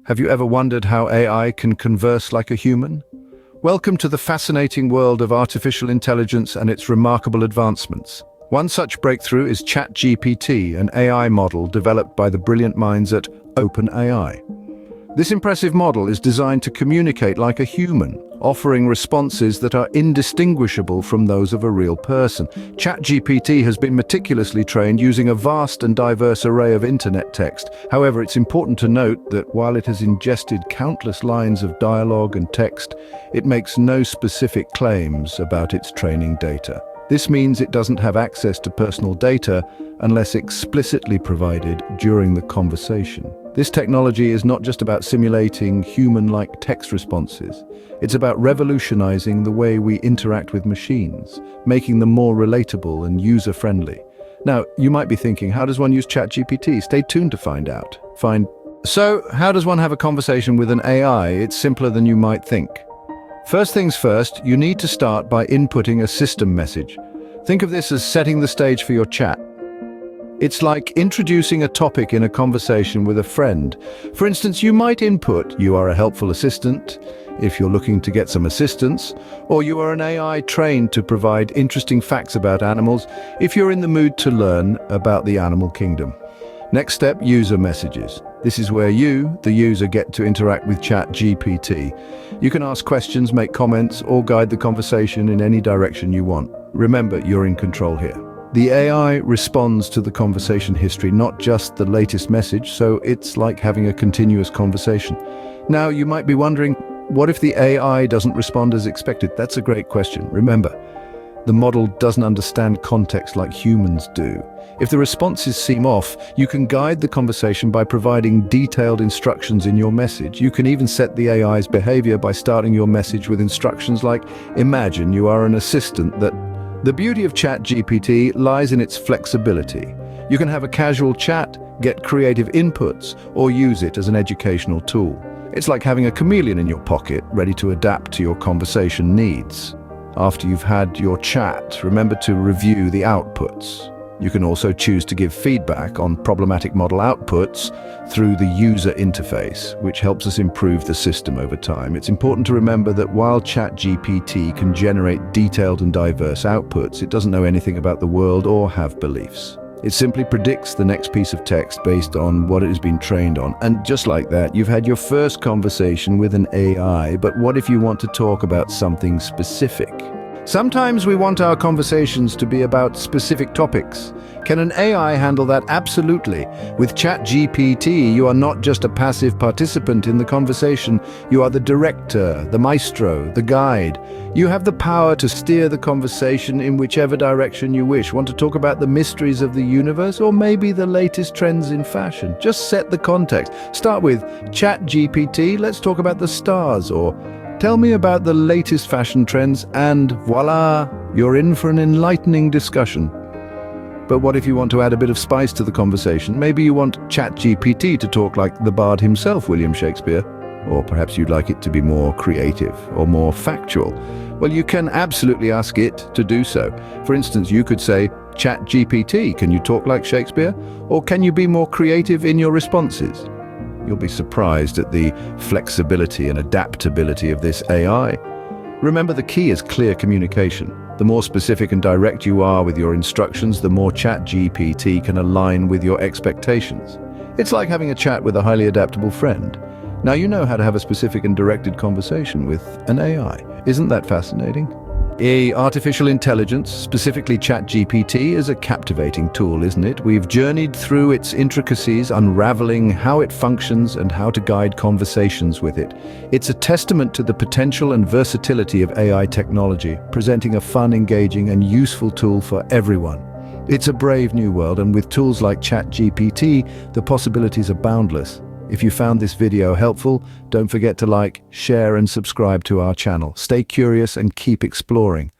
Have you ever wondered how AI can converse like a human? Welcome to the fascinating world of artificial intelligence and its remarkable advancements. One such breakthrough is ChatGPT, an AI model developed by the brilliant minds at OpenAI. This impressive model is designed to communicate like a human, offering responses that are indistinguishable from those of a real person. ChatGPT has been meticulously trained using a vast and diverse array of internet text. However, it's important to note that while it has ingested countless lines of dialogue and text, it makes no specific claims about its training data. This means it doesn't have access to personal data unless explicitly provided during the conversation. This technology is not just about simulating human-like text responses. It's about revolutionizing the way we interact with machines, making them more relatable and user-friendly. Now, you might be thinking, how does one use ChatGPT? Stay tuned to find out. So, how does one have a conversation with an AI? It's simpler than you might think. First things first, you need to start by inputting a system message. Think of this as setting the stage for your chat. It's like introducing a topic in a conversation with a friend. For instance, you might input, "You are a helpful assistant," if you're looking to get some assistance, or "You are an AI trained to provide interesting facts about animals," if you're in the mood to learn about the animal kingdom. Next step, user messages. This is where you, the user, get to interact with ChatGPT. You can ask questions, make comments, or guide the conversation in any direction you want. Remember, you're in control here. The AI responds to the conversation history, not just the latest message, so it's like having a continuous conversation. Now, you might be wondering, what if the AI doesn't respond as expected? That's a great question. Remember, the model doesn't understand context like humans do. If the responses seem off, you can guide the conversation by providing detailed instructions in your message. You can even set the AI's behavior by starting your message with instructions like, "Imagine you are an assistant that..." The beauty of ChatGPT lies in its flexibility. You can have a casual chat, get creative inputs, or use it as an educational tool. It's like having a chameleon in your pocket, ready to adapt to your conversation needs. After you've had your chat, remember to review the outputs. You can also choose to give feedback on problematic model outputs through the user interface, which helps us improve the system over time. It's important to remember that while ChatGPT can generate detailed and diverse outputs, it doesn't know anything about the world or have beliefs. It simply predicts the next piece of text based on what it has been trained on. And just like that, you've had your first conversation with an AI, but what if you want to talk about something specific? Sometimes we want our conversations to be about specific topics. Can an AI handle that? Absolutely. With ChatGPT, you are not just a passive participant in the conversation. You are the director, the maestro, the guide. You have the power to steer the conversation in whichever direction you wish. Want to talk about the mysteries of the universe, or maybe the latest trends in fashion? Just set the context. Start with, "ChatGPT, let's talk about the stars," or "Tell me about the latest fashion trends," and voila, you're in for an enlightening discussion. But what if you want to add a bit of spice to the conversation? Maybe you want ChatGPT to talk like the bard himself, William Shakespeare. Or perhaps you'd like it to be more creative or more factual. Well, you can absolutely ask it to do so. For instance, you could say, "ChatGPT, can you talk like Shakespeare? Or can you be more creative in your responses?" You'll be surprised at the flexibility and adaptability of this AI. Remember, the key is clear communication. The more specific and direct you are with your instructions, the more ChatGPT can align with your expectations. It's like having a chat with a highly adaptable friend. Now you know how to have a specific and directed conversation with an AI. Isn't that fascinating? Artificial intelligence, specifically ChatGPT, is a captivating tool, isn't it? We've journeyed through its intricacies, unraveling how it functions and how to guide conversations with it. It's a testament to the potential and versatility of AI technology, presenting a fun, engaging, and useful tool for everyone. It's a brave new world, and with tools like ChatGPT, the possibilities are boundless. If you found this video helpful, don't forget to like, share, and subscribe to our channel. Stay curious and keep exploring.